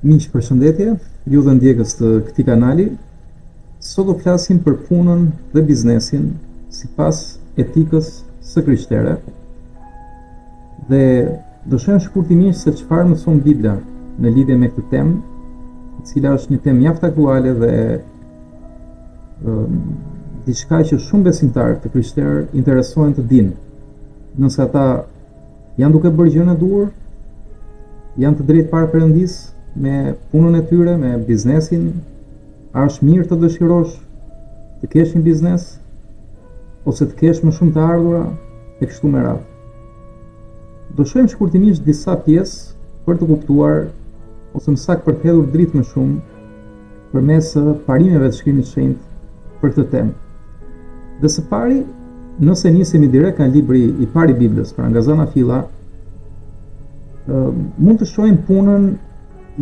Miq, përshëndetje, ju dhe ndjekës të këtij kanali. Sot do flasim për punën dhe biznesin sipas etikës së krishtere. Dhe do shohim shkurtimisht se çfarë mëson Bibla në lidhje me këtë temë, e cila është një temë mjaft aktuale dhe diçka që shumë besimtarë të krishterë interesohen të dinë. Nëse ata janë duke bërë gjën e duhur, janë të drejtë para Perëndis me punën e tyre, me biznesin, a është mirë të dëshirosh të kesh një biznes ose të kesh më shumë të ardhura e kështu me radhë. Do shohim shkurtimisht disa pjesë për të kuptuar ose më saktë për të hedhur dritë më shumë përmes parimeve të Shkrimit të Shenjtë për këtë temë. Dhe së pari, nëse nisemi direkt nga libri i parë i Biblës, pra nga Zana Filla, mund të shohim punën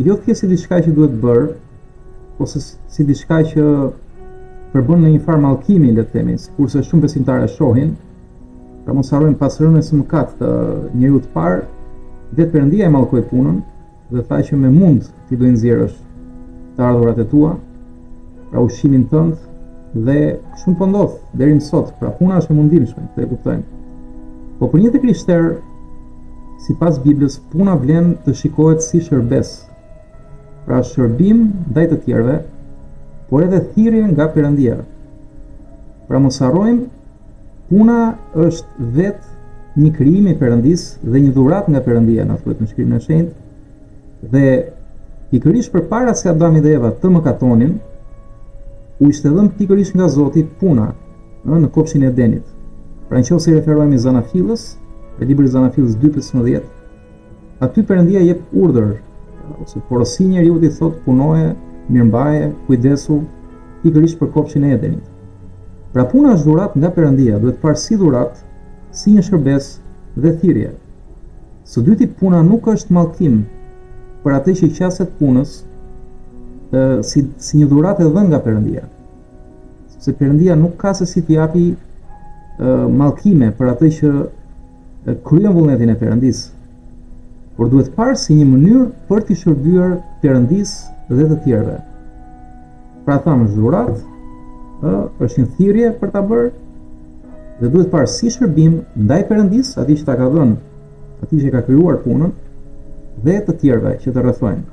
jo thjesht si diçka që duhet bërë, ose si diçka që përbën në një farë mallkimi, le të themi, sikurse shumë besimtarë e shohin. Pra mos harrojmë pas rënës së mëkat të njeriu të parë, vetë Perëndia e mallkoi punën dhe tha që me mund ti do i nxjerrësh të ardhurat e tua, pra ushqimin tënd, dhe shumë po ndodh deri më sot. Pra puna është e mundimshme, të e kuptojmë. Po për një të krishterë, sipas Biblës, puna vlen të shikohet si shërbes. Pra shërbim ndaj të tjerëve, por edhe thirrje nga Perëndia. Pra mos harrojmë, puna është vetë një krijim i Perëndis dhe një dhuratë nga Perëndia, na thuhet në Shkrimin e Shenjtë. Dhe pikërisht përpara se Adami dhe Eva të mëkatonin, u ishte dhënë pikërisht nga Zoti puna në kopshin e Edenit. Pra nëse i referohemi Zanafillës, në librin e Zanafillës 2:15, aty Perëndia jep urdhër ose porosi njeriu i thotë punoje, mirëmbaje, kujdesu pikërisht për kopshin e Edenit. Pra puna është dhuratë nga Perëndia, duhet parë si dhuratë, si një shërbes dhe thirrje. Së dyti, puna nuk është mallkim për atë që qaset punës si një dhuratë e dhënë nga Perëndia. Sepse Perëndia nuk ka se si t'i japi mallkime për atë që kryen vullnetin e Perëndis, por duhet parë si një mënyrë për t'i shërbyer Perëndis dhe të tjerëve. Pra thamë, është dhuratë, është një thirrje për ta bërë, dhe duhet parë si shërbim ndaj Perëndis, atij që ta ka dhënë, atij që ka krijuar punën, dhe të tjerëve që të rrethojnë.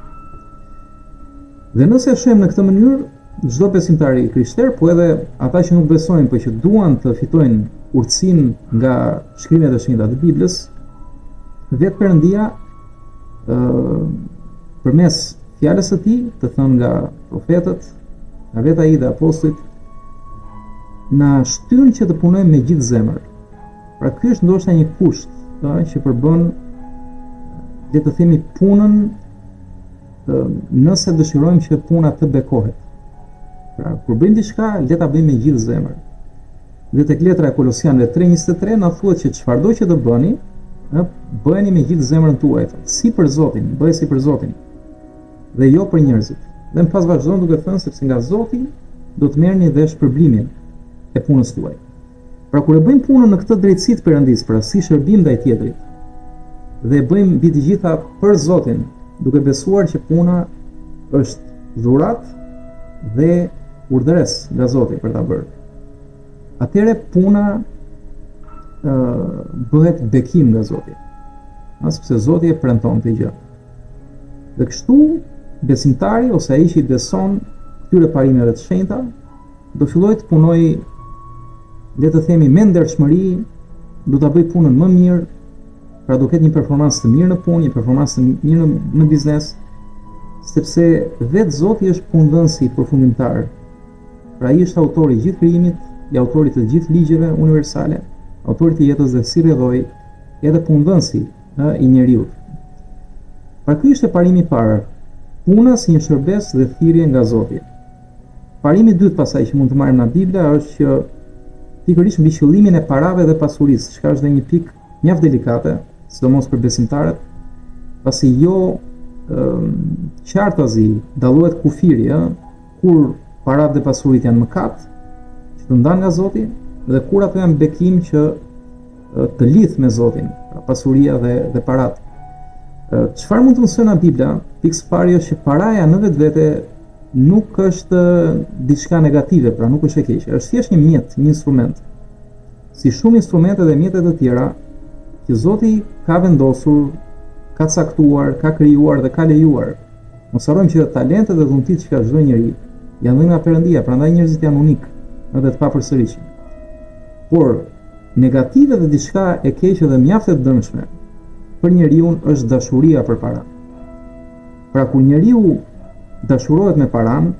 Dhe nëse e shohim në këtë mënyrë, çdo besimtar i krishterë, po edhe ata që nuk besojnë, por që duan të fitojnë urtësinë nga shkrimet e shenjta të Biblës, vetë Perëndia përmes fjalës së tij, të thënë nga profetët, nga vetë ai dhe apostujt, na shtyn që të punojmë me gjithë zemër. Pra ky është ndoshta një kusht që përbën, le të themi, punën nëse dëshirojmë që puna të bekohet. Pra kur bëjmë diçka, le ta bëjmë me gjithë zemër. Dhe tek letra e Kolosianëve 3:23 na thuhet që çfarëdo që të bëni, bëheni me gjithë zemrën tuaj, si për Zotin, bëhej si për Zotin, dhe jo për njerëzit. Dhe më pas vazhdon duke thënë sepse nga Zoti do të merrni dhe shpërblimin e punës tuaj. Pra kur e bëjmë punën në këtë drejtësi të Perëndis, pra si shërbim ndaj tjetrit, dhe e bëjmë mbi të gjitha për Zotin, duke besuar që puna është dhuratë dhe urdhëres nga Zoti për ta bërë, atëherë puna bëhet bekim nga Zoti, sepse Zoti e premton këtë gjë. Dhe kështu besimtari ose ai që i beson këtyre parimeve të shenjta do fillojë të punojë, le të themi, me ndershmëri, do ta bëjë punën më mirë, pra do ketë një performancë të mirë në punë, një performancë të mirë në biznes, sepse vetë Zoti është punëdhënësi përfundimtar. Pra ai është autori i gjithë krijimit, i autori të gjithë ligjeve universale, autori i jetës dhe si rrjedhoi, edhe punëdhënësi i njeriu. Pra ky është parimi i parë, puna si një shërbes dhe thirrje nga Zoti. Parimi i dytë pasaj që mund të marrim nga Bibla është që pikërisht mbi qëllimin e parave dhe pasurisë, çka është dhe një pikë mjaft delikate, sidomos për besimtarët, pasi jo qartazi dallohet kufiri, kur paratë dhe pasurit janë mëkat, që të ndanë nga Zoti, dhe kur ato janë bekim që të lidh me Zotin, pasuria dhe paratë. Çfarë mund të mësojë nga Bibla? Pikë parë është që paraja në vetvete nuk është diçka negative, pra nuk është e keqe, është thjesht një mjet, një instrument. Si shumë instrumente dhe mjetet të tjera që Zoti ka vendosur, ka caktuar, ka krijuar dhe ka lejuar. Mos harrojmë që talentet dhe dhuntit që ka çdo njeri janë dhënë nga Perëndia, prandaj njerëzit janë unik edhe të papërsëritshëm. Por negative dhe diçka e keqe dhe mjaft e dëmshme për njeriu është dashuria për para. Pra kur njeriu dashurohet me paran,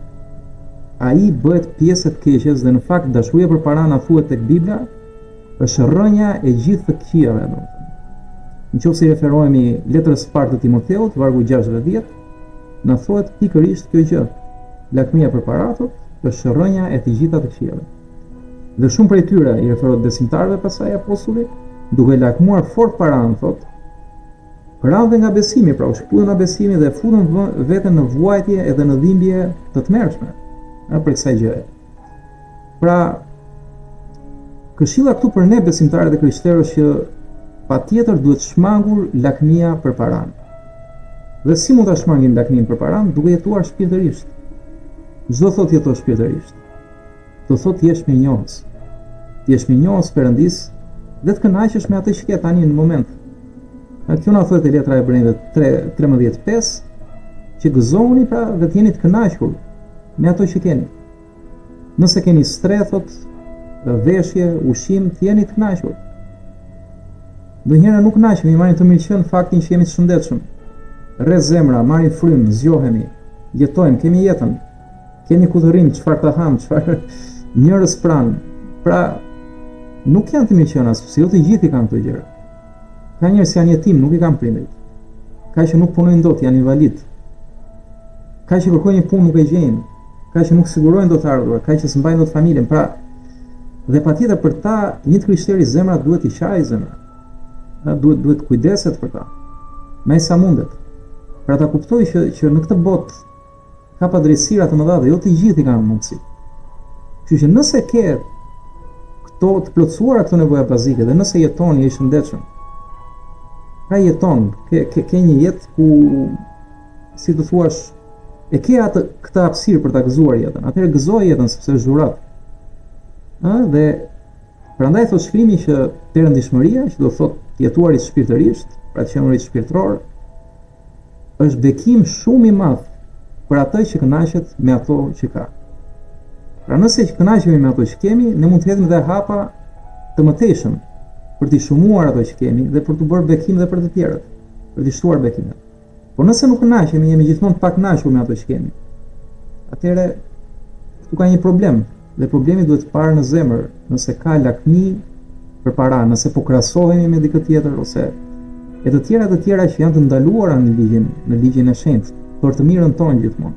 ai bëhet pjesë e të keqes dhe në fakt dashuria për para na thuhet tek Bibla është rrënja e gjithë të këqijave. Nëse i referohemi letrës së parë të Timoteut, vargu 6-10, na thuhet pikërisht kjo gjë. Lakmia për para është rrënja e të gjitha të këqijave. Dhe shumë prej tyre i referohet besimtarëve pasaj apostulli, duke lakmuar fort paran, thotë, pranë nga besimi, pra u shputën nga besimi dhe futën veten në vuajtje edhe në dhimbje të tmerrshme për kësaj gjëje. Pra, këshilla këtu për ne besimtarët e krishterët që patjetër duhet shmangur lakmia për paran. Dhe si mund ta shmangim lakmin për paran? Duke jetuar shpirtërisht. Çdo thotë jeto shpirtërisht. Do thotë jesh mirënjohës. Jesh mirënjohës Perëndis dhe të kënaqesh me atë që ke tani në moment. Kjo na thotë letra e Hebrejve 13:5 që gëzoni pra dhe të jeni të kënaqur me ato që keni. Nëse keni strethot, veshje, ushqim, të jeni të kënaqur. Ndonjëherë nuk kënaqemi, marrim të mirëqen faktin që jemi të shëndetshëm. Rre zemra, marrim frym, zgjohemi, jetojmë, kemi jetën. Kemi ku të rrim, çfarë të ham, çfarë njerëz pranë. Pra, nuk janë të mirëqen as, se jo të gjithë i kanë këto gjëra. Ka njerëz që janë jetim, nuk i kanë prindrit. Ka që nuk punojnë dot, janë invalid. Ka që kërkojnë një punë nuk e gjejnë. Ka që nuk sigurojnë dot ardhurat, ka që s'mbajnë dot familjen. Pra, dhe patjetër për ta, një krishter i zemra duhet i qajë zemra. Duhet kujdeset për ta. Me sa mundet. Pra ta kuptoj që në këtë botë ka padrejtësira të mëdha dhe jo të gjithë i kanë mundësi. Kështu që nëse ke këto të plotësuara këto nevoja bazike dhe nëse jeton je i shëndetshëm, pra jeton, ke një jetë ku, si të thuash, e ke këtë hapësirë për ta gëzuar jetën. Atëherë gëzoj jetën sepse është dhuratë. Dhe prandaj thot shkrimi që perëndishmëria, që do thotë jetuarit shpirtërisht, pra të qenurit shpirtëror, është bekim shumë i madh për atë që kënaqet me ato që ka. Pra nëse që kënaqemi me ato që kemi, ne mund të hedhim dhe hapa të mëtejshëm për të shumuar ato që kemi dhe për të bërë bekim dhe për të tjerët, për të shtuar bekimin. Por nëse nuk kënaqemi, jemi gjithmonë pa kënaqur me ato që kemi. Atëherë këtu ka një problem, dhe problemi duhet parë në zemër, nëse ka lakmi për para, nëse po krahasohemi me dikë tjetër ose e të tjera që janë të ndaluara në ligjin e shenjtë, për të mirën tonë gjithmonë.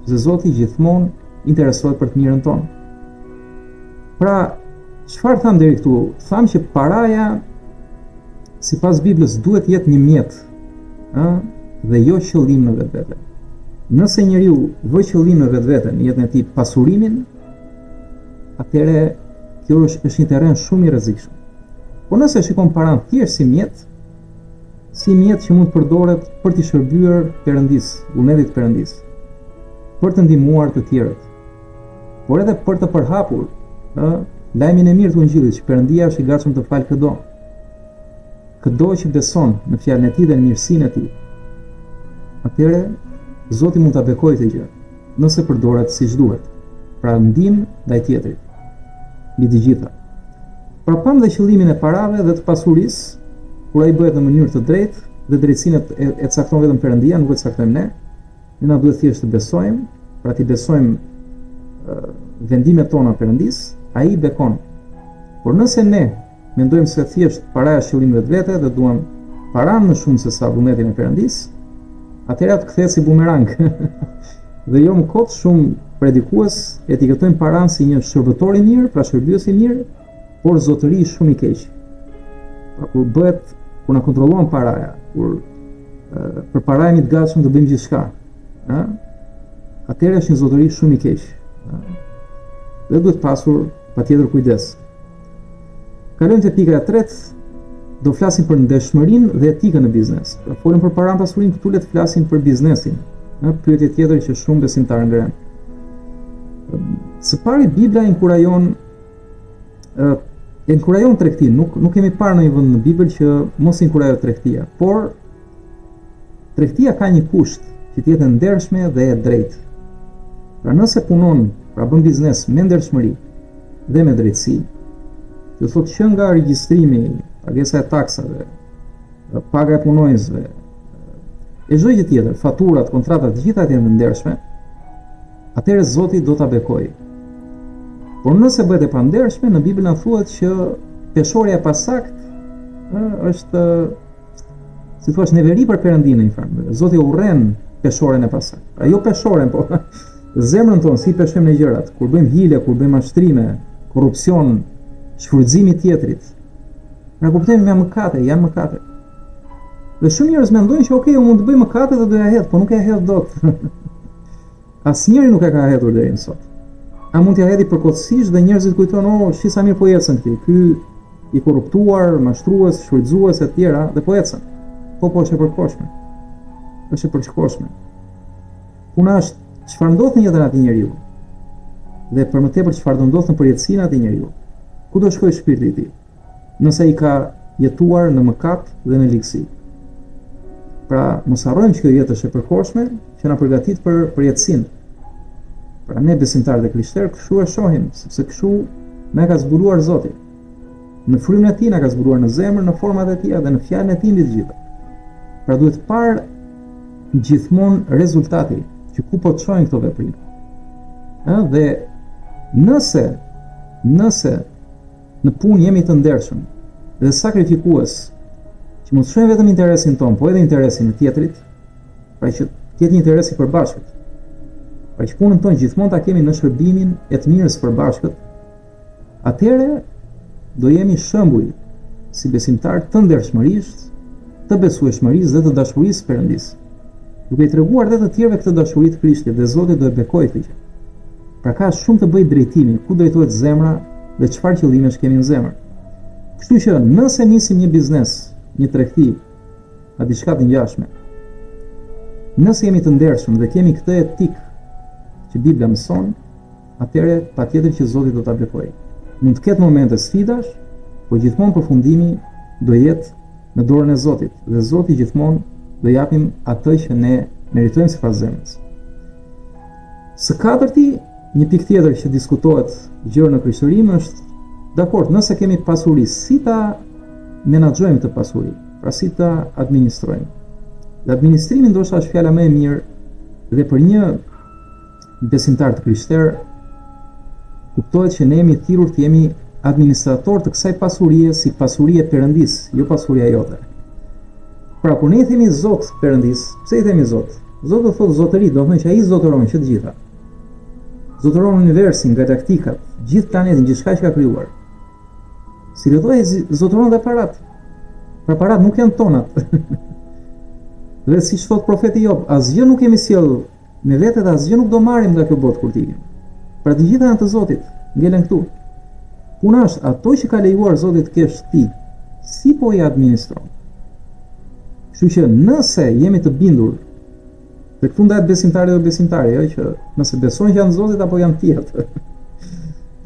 Sepse Zoti gjithmonë interesohet për të mirën tonë. Pra, çfarë tham deri këtu? Tham që paraja sipas Biblës duhet jetë një mjet, dhe jo qëllim në vetvete. Nëse njeriu vë qëllim në vetvete në jetën e tij pasurimin, atëherë kjo është një terren shumë i rrezikshëm. Po nëse shikon paran thjesht si mjet që mund të përdoret për të shërbyer Perëndis, vullnetit Perëndis, për të ndihmuar të tjerët, por edhe për të përhapur lajmin e mirë të Ungjillit që Perëndia është i gatshëm të falë çdo që beson në fjalën e tij dhe në mirësinë e tij. Atëherë Zoti mund ta bekojë këtë gjë, nëse përdoret siç duhet. Pra ndihmë ndaj tjetrit, mbi të gjitha. Pra pam dhe qëllimin e parave dhe të pasurisë, kur ai bëhet në mënyrë të drejtë dhe drejtsinë e cakton vetëm Perëndia, nuk e caktojmë ne. Ne na duhet thjesht të besojmë, pra të besojmë vendimet tona Perëndis, ai bekon. Por nëse ne mendojmë se thjesht paraja është qëllimi vetvete dhe duam paran më shumë se sa vullnetin e Perëndis, atëherë atë kthehet si bumerang. Dhe jo më kot shumë predikues etiketojnë paran si një shërbëtor i mirë, pra shërbyes i mirë, por zotëri shumë i keq. Pra kur na kontrollon paraja, kur për para jemi të gatshëm të bëjmë gjithçka, atëherë është një zotëri shumë i keq. Dhe duhet pasur patjetër kujdes. Kalojmë te pika e tretë, do flasim për ndershmërinë dhe etikën e biznes. Pra folëm për paranë pasurinë, këtu le të flasim për biznesin. Pyetje tjetër që shumë besimtarë ngren. Së pari Bibla inkurajon tregtinë, nuk kemi parë në një vend në Bibël që mos inkurajon tregtia, por tregtia ka një kusht që të jetë ndershme dhe e drejtë. Pra nëse punon, pra bën biznes me ndershmëri dhe me drejtësi, do thotë që nga regjistrimi, pagesa e taksave, paga e punonjësve, e çdo gjë tjetër, faturat, kontratat, të gjitha janë të ndershme, atëherë Zoti do ta bekojë. Por nëse bëhet e pandershme, në Bibël na thuhet që peshorja e pasakt është, si thua, neveri për Perëndinë në një farë. Zoti urren peshoren e pasakt. Jo peshoren, po zemrën tonë si peshojmë në gjërat, kur bëjmë hile, kur bëjmë mashtrime, korrupsion, shfrytëzimi i tjetrit. Ne kuptojmë me mëkate, janë mëkate. Dhe shumë njerëz mendojnë që okay, unë mund të bëj mëkate dhe do ja hedh, po nuk e hedh dot. Asnjëri nuk e ka hedhur deri më sot. A mund t'ja hedhi përkohësisht dhe njerëzit kujtojnë, shi sa mirë po ecën këti, ky i korruptuar, mashtrues, shfrytëzues e tjera dhe po ecën. Po është e përkohshme. Është e përkohshme. Puna është çfarë ndodh në jetën e atij njeriu. Dhe për më tepër çfarë do ndodh në përjetësinë e atij njeriu. Ku do shkojë shpirti i tij? Nëse ai ka jetuar në mëkat dhe në ligësi. Pra, mos harrojmë që kjo jetë është e përkohshme, që na përgatit për përjetësinë. Pra ne besimtarë dhe krishterë kështu e shohim, sepse kështu na ka zbuluar Zoti. Në frymën e tij na ka zbuluar në zemër, në format e tij dhe në fjalën e tij mbi të gjitha. Pra duhet parë gjithmonë rezultati, që ku po të shohim këto veprime. Dhe nëse në punë jemi të ndershëm dhe sakrifikues, që mos shohim vetëm interesin ton, po edhe interesin e tjetrit, pra që të jetë një interes i përbashkët. Pra që punën tonë gjithmonë ta kemi në shërbimin e të mirës përbashkët, atëherë do jemi shembull si besimtar të ndershmërisë, të besueshmërisë dhe të dashurisë Perëndis. Duke i treguar edhe të tjerëve këtë dashuri të Krishtit dhe Zoti do e bekojë këtë gjë. Pra ka shumë të bëjë drejtimin, ku drejtohet zemra dhe çfarë qëllimesh kemi në zemër. Kështu që nëse nisim një biznes, një tregti, a diçka të ngjashme, nëse jemi të ndershëm dhe kemi këtë etikë që Bibla mëson, atëherë patjetër që Zoti do ta bekojë. Mund të ketë momente sfidash, por gjithmonë përfundimi do jetë në dorën e Zotit, dhe Zoti gjithmonë do japim atë që ne meritojmë sipas zemrës. Së katërti, një pikë tjetër që diskutohet gjërë në krishterimi është, dakord, nëse kemi pasuri, si ta menaxhojmë të pasuri, pra si ta administrojmë. Dhe administrimi ndoshta është fjala më e mirë dhe për një besimtar të krishterë kuptohet që ne jemi thirrur të jemi administrator të kësaj pasurie si pasuri e Perëndis, jo pasuria jote. Pra kur ne i themi Zot Perëndis, pse i themi Zot? Zot do thotë zotëri, do thonë që ai zotëron që të gjitha. Zotëron universin, galaktikat, gjithë planetin, gjithçka që ka krijuar. Si do thotë zotëron dhe parat. Pra parat nuk janë tonat. Dhe siç thot profeti Job, asgjë nuk kemi sjell me vete dhe asgjë nuk do marrim nga kjo botë kur t'ikim. Pra të gjitha janë të Zotit, ngelen këtu. Puna është ato që ka lejuar Zoti të kesh ti, si po i administron. Kështu që nëse jemi të bindur, dhe këtu ndahet besimtari dhe besimtari, që nëse besojnë që janë Zotit apo janë tjetë.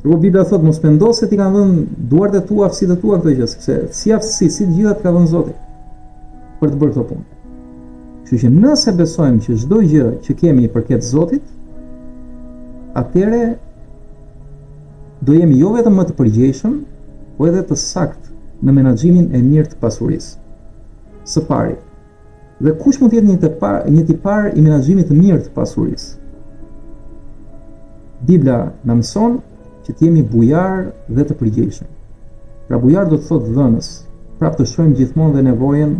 Por Bibla thot mos mendo se ti kanë dhënë duart e tua, aftësitë e tua këto gjë, sepse si aftësi, si të gjitha të ka dhënë Zoti për të bërë këto punë. Kështu që nëse besojmë që çdo gjë që kemi i përket Zotit, atëherë do jemi jo vetëm më të përgjegjshëm, po edhe të saktë në menaxhimin e mirë të pasurisë. Së pari. Dhe kush mund të jetë një tipar i menaxhimit të mirë të pasurisë? Bibla na mëson që të jemi bujar dhe të përgjegjshëm. Pra bujar do të thotë dhënës, prapë të shohim gjithmonë dhe nevojën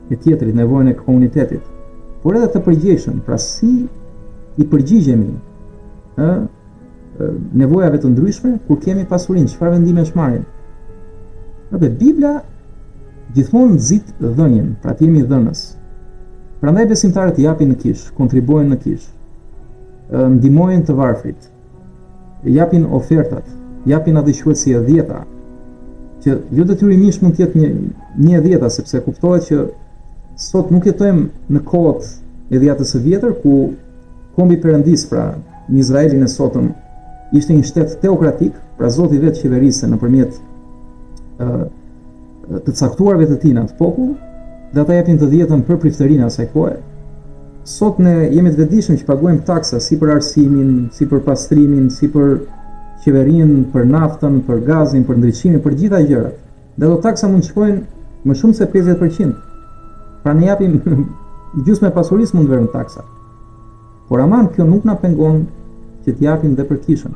e tjetrit, nevojën e komunitetit, por edhe të përgjegjshëm, pra si i përgjigjemi nevojave të ndryshme kur kemi pasurinë, çfarë vendimesh marrim. Dhe Bibla gjithmonë nxit dhënien, pra të jemi dhënës. Prandaj besimtarët japin në kish, kontribuojnë në kish, ndihmojnë të varfrit, japin ofertat, japin atë quhet si e dhjeta, që që jo detyrimisht mund të jetë një dhjeta, sepse kuptohet që sot nuk jetojmë në kohët e dhjetës së vjetër, ku kombi perëndis, pra në Izraelin e sotëm, ishte një shtet teokratik, pra Zoti vetë qeveriste nëpërmjet të caktuarve të tij në atë popull, dhe ata japin të dhjetën për prifterinë e asaj kohe. Sot ne jemi të vetëdijshëm që paguajmë taksa si për arsimin, si për pastrimin, si për qeverinë, për naftën, për gazin, për ndriçimin, për gjitha gjërat. Dhe ato taksa mund të shkojnë më shumë se 50%. Pra ne japim gjysmë e pasurisë mund vërën taksa. Por aman kjo nuk na pengon që të japim dhe për kishën.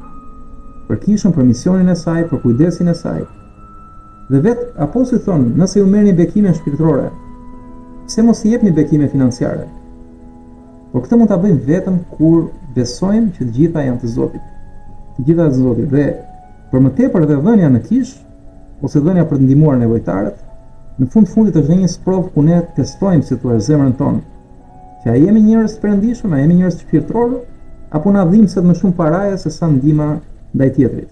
Për kishën, për misionin e saj, për kujdesin e saj. Dhe vetë apostujt thonë, nëse ju merrni bekime shpirtërore, pse mos i jepni bekime financiare? Por këtë mund ta bëjmë vetëm kur besojmë që të gjitha janë të Zotit. Të gjitha të Zotit. Dhe për më tepër dhe dhënia në kish, ose dhënia për të ndihmuar nevojtarët, në fundit është një sprovë ku ne testojmë si thua zemrën tonë. Që a jemi njerëz të perëndishëm, a jemi njerëz të shpirtëror, apo na dhimbset më shumë paraja se sa ndihma ndaj tjetrit.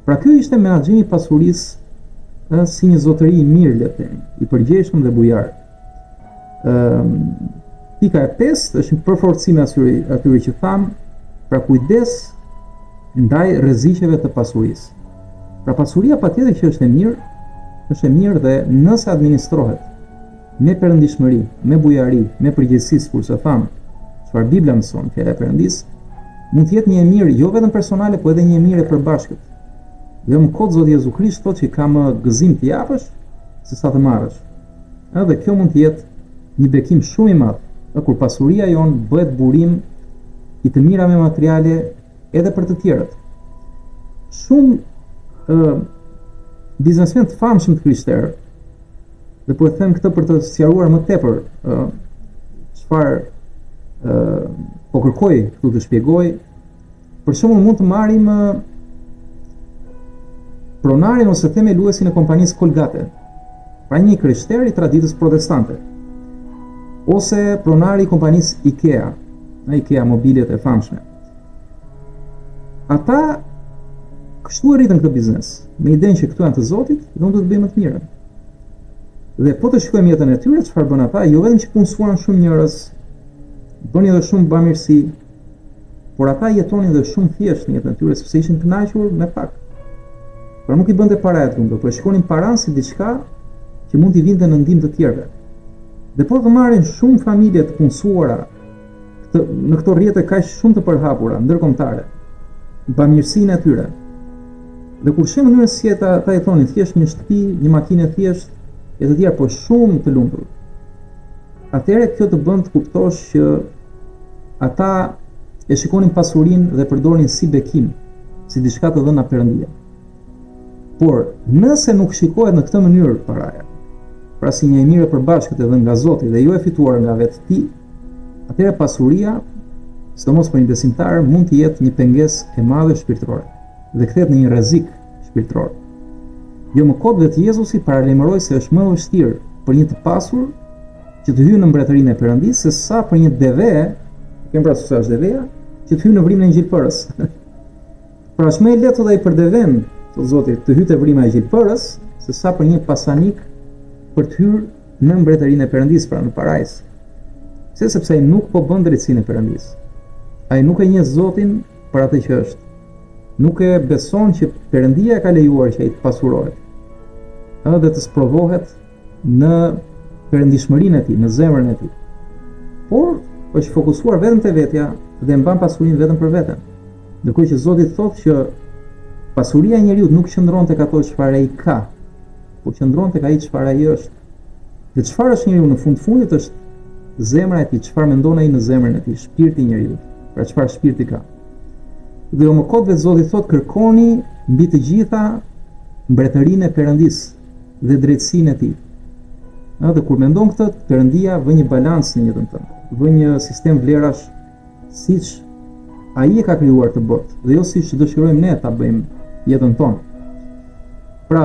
Pra ky ishte menaxhimi i pasurisë si një zotëri i mirë, le të themi, i përgjegjshëm dhe bujar. Pika e 5 është një përforcim atyre që tham, pra kujdes ndaj rreziqeve të pasurisë. Pra pasuria patjetër që është e mirë dhe nëse administrohet me perëndishmëri, me bujari, me përgjegjësi, kurse tham, çfarë Bibla mëson, fjala e Perëndis, mund të jetë një e mirë jo vetëm personale, por edhe një e mirë e përbashkët. Dhe më kot Zoti Jezu Krisht thotë që ka më gëzim të japësh se sa të marrësh. Edhe kjo mund të jetë një bekim shumë i madh, kur pasuria jon bëhet burim i të mirave materiale edhe për të tjerët. Shumë biznesmen të famshëm të krishterë, dhe po e them këtë për të sqaruar më tepër çfarë po kërkoj këtu të shpjegoj. Për shembull mund të marrim pronarin ose themeluesin e kompanisë Colgate, pra një krishter i traditës protestante, ose pronari i kompanisë IKEA mobilet e famshme. Ata kështu e rritën këtë biznes, me idenë që këtu janë të Zotit dhe unë do të bëj më të mirën. Dhe po të shikojmë jetën e tyre, çfarë bën ata, jo vetëm që punësuan shumë njerëz, bënin edhe shumë bamirësi, por ata jetonin edhe shumë thjesht në jetën e tyre, sepse ishin të kënaqur me pak. Pra nuk i bënte para e tundur, por shikonin paranë si diçka që mund t'i vinte në ndihmë të tjerëve. Dhe po të marrin shumë familje të punësuara në këto rrjete kaq shumë të përhapura ndërkombëtare, bamirësinë e tyre. Dhe kur shem mënyrën si ata jetonin thjesht një shtëpi, një makinë thjesht, e të tjerë po shumë të lumtur. Atëherë kjo të bën të kuptosh që ata e shikonin pasurinë dhe përdorin si bekim, si diçka të dhënë nga Perëndia. Por nëse nuk shikohet në këtë mënyrë paraja, pra si një e mirë e përbashkët edhe nga Zoti dhe jo e fituar nga vetë ti, atëherë pasuria, sidomos për një besimtar, mund të jetë një pengesë e madhe shpirtërore dhe kthehet në një rrezik shpirtëror. Jo më kot vetë Jezusi paralajmëroi se është më vështirë për një të pasur që të hyjë në mbretërinë e Perëndisë se sa për një deve, kem parasysh se është deveja, që të hyjë në vrimën e ngjilpërës. Pra është më e lehtë ai për deven, thotë Zoti, të hyjë te vrima e ngjilpërës se sa për një pasanik për të hyrë në mbretërinë e Perëndisë, pra në parajs. Sepse ai nuk po bën drejtsinë e Perëndisë. Ai nuk e njeh Zotin për atë që është. Nuk e beson që Perëndia ka lejuar që ai të pasurohet, edhe të sprovohet në perëndishmërinë e tij, në zemrën e tij. Por është fokusuar vetëm te vetja dhe mban pasurinë vetëm për veten. Ndërkohë që Zoti thotë që pasuria e njeriu nuk qëndron tek ato çfarë ai ka, por qëndron tek ai çfarë ai është. Dhe çfarë është njeriu në fundit është zemra e tij, çfarë mendon ai në zemrën e tij, shpirti i njeriu. Pra çfarë shpirti ka. Dhe o më kodve Zoti thot kërkoni mbi të gjitha mbretërinë e Perëndisë dhe drejtsinë e tij. Dhe kur mendon këtë, Perëndia vë një balancë në jetën tënde, vë një sistem vlerash siç ai e ka krijuar të botë, dhe jo siç dëshirojmë ne ta bëjmë jetën tonë. Pra,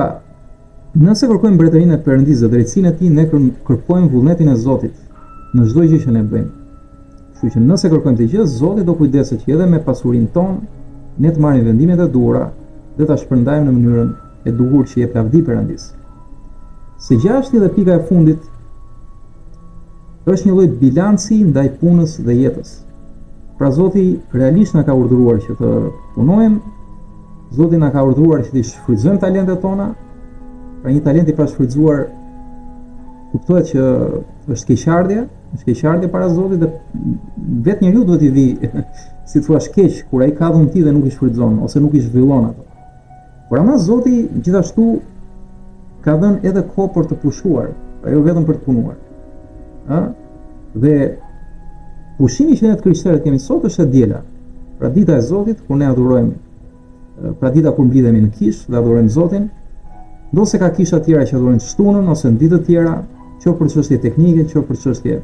nëse kërkojmë mbretërinë e Perëndisë dhe drejtsinë e tij, ne kërkojmë vullnetin e Zotit në çdo gjë që ne bëjmë. Kështu që nëse kërkojmë të gjë, Zoti do kujdeset që edhe me pasurinë tonë ne të marrim vendimet e duhura dhe ta shpërndajmë në mënyrën e duhur që jep lavdi Perëndis. Së gjashti dhe pika e fundit është një lloj bilanci ndaj punës dhe jetës. Pra Zoti realisht na ka urdhëruar që të punojmë, Zoti na ka urdhëruar që të shfrytëzojmë talentet tona. Pra një talent i pashfrytëzuar kuptohet që është keqardhje para Zotit dhe vetë njeriu duhet i vi, si thua, keq kur ai ka dhënë ti dhe nuk i shfrytëzon ose nuk i zhvillon ato. Por ama Zoti gjithashtu ka dhënë edhe kohë për të pushuar, jo vetëm për të punuar. Dhe pushimi që ne të krishterët kemi sot është e diela. Pra dita e Zotit kur ne adhurojmë, pra dita kur mblidhemi në kishë dhe adhurojmë Zotin, ndose ka kisha tjera që adhurojnë shtunën ose në ditë të tjera, qoftë për çështje teknike, qoftë për çështje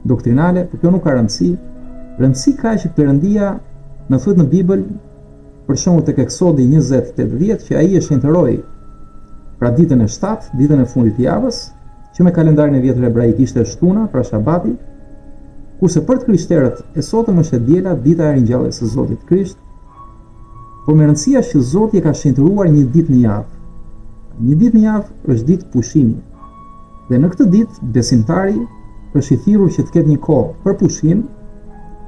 doktrinale, por kjo nuk ka rëndësi. Rëndësi ka që Perëndia në thuhet në Bibël, për shembull tek Eksodi 20:80, që ai e shenjtëroi pra ditën e 7, ditën e fundit të javës, që me kalendarin e vjetër hebraik ishte shtuna, pra shabati, kurse për të krishterët e sotëm është e diela, dita e ringjalljes së Zotit Krisht, por me rëndësia që Zoti e ka shenjtëruar një ditë në javë. Një ditë në javë është ditë pushimi. Dhe në këtë ditë besimtari është i thirrur që të ketë një kohë për pushim,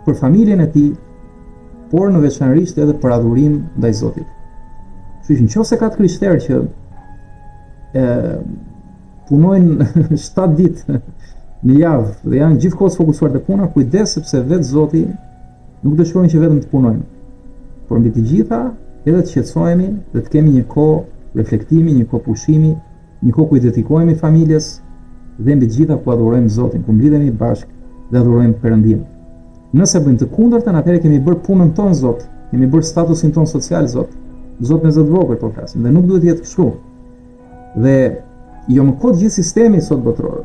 për familjen e tij, por në veçanërisht edhe për adhurim ndaj Zotit. Kështu që nëse ka të krishterë që punojnë 7 ditë në javë dhe janë gjithkohës fokusuar te puna, kujdes sepse vetë Zoti nuk dëshiron që vetëm të punojmë, por mbi të gjitha edhe të qetësohemi dhe të kemi një kohë reflektimi, një kohë pushimi, një kohë ku i dedikohemi familjes dhe mbi të gjitha ku adhurojmë Zotin, ku mblidhemi bashkë dhe adhurojmë Perëndin. Nëse bëjmë të kundërtën, atëherë kemi bërë punën tonë Zot, kemi bërë statusin tonë social Zot. Zot me zot vogël po flasim dhe nuk duhet të jetë kështu. Dhe jo më kot gjithë sistemi sot botror.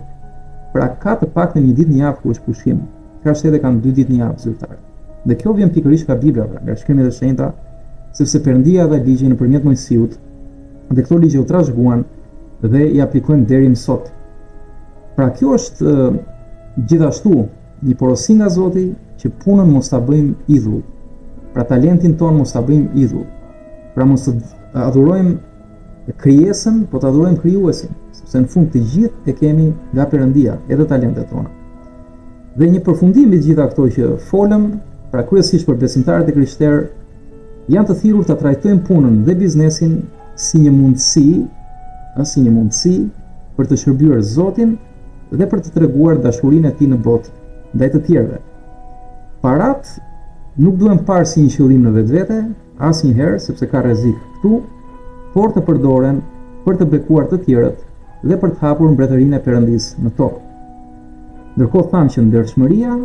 Pra ka të paktën një ditë në javë ku është pushim. Ka shtete kanë 2 ditë në javë zyrtare. Dhe kjo vjen pikërisht nga Bibla, nga shkrimet e shenjta, sepse Perëndia dha ligje nëpërmjet Mojsiut, dhe këto ligje u trashëguan dhe i aplikojmë deri më sot. Pra kjo është gjithashtu një porosi nga Zoti që punën mos ta bëjmë idhull. Pra talentin ton mos ta bëjmë idhull. Pra mos të adhurojmë krijesën, po të adhurojmë krijuesin, sepse në fund të gjithë e kemi nga Perëndia, edhe talentet tona. Dhe një përfundim mbi gjitha këto që folëm, pra kryesisht për besimtarët e krishterë, janë të thirrur ta trajtojnë punën dhe biznesin si një mundësi për të shërbyer Zotin dhe për të treguar dashurinë e tij në botë ndaj të tjerëve. Parat nuk duhen parë si një qëllim në vetvete, asnjëherë, sepse ka rrezik këtu, por të përdoren për të bekuar të tjerët dhe për të hapur mbretërinë e Perëndisë në tokë. Ndërkohë thamë që ndershmëria,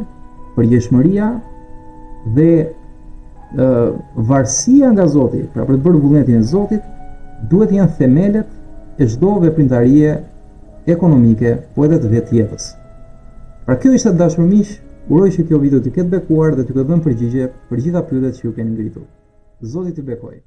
përgjegjshmëria dhe varësia nga Zoti, pra për të bërë vullnetin e Zotit, duhet janë themelet e çdo veprimtarie ekonomike, po edhe të vetjetës. Pra kjo ishte dashur miq, uroj që kjo video të ketë bekuar dhe të ketë dhënë përgjigje për gjitha pyetjet që ju keni ngritur. Zoti t'ju bekojë.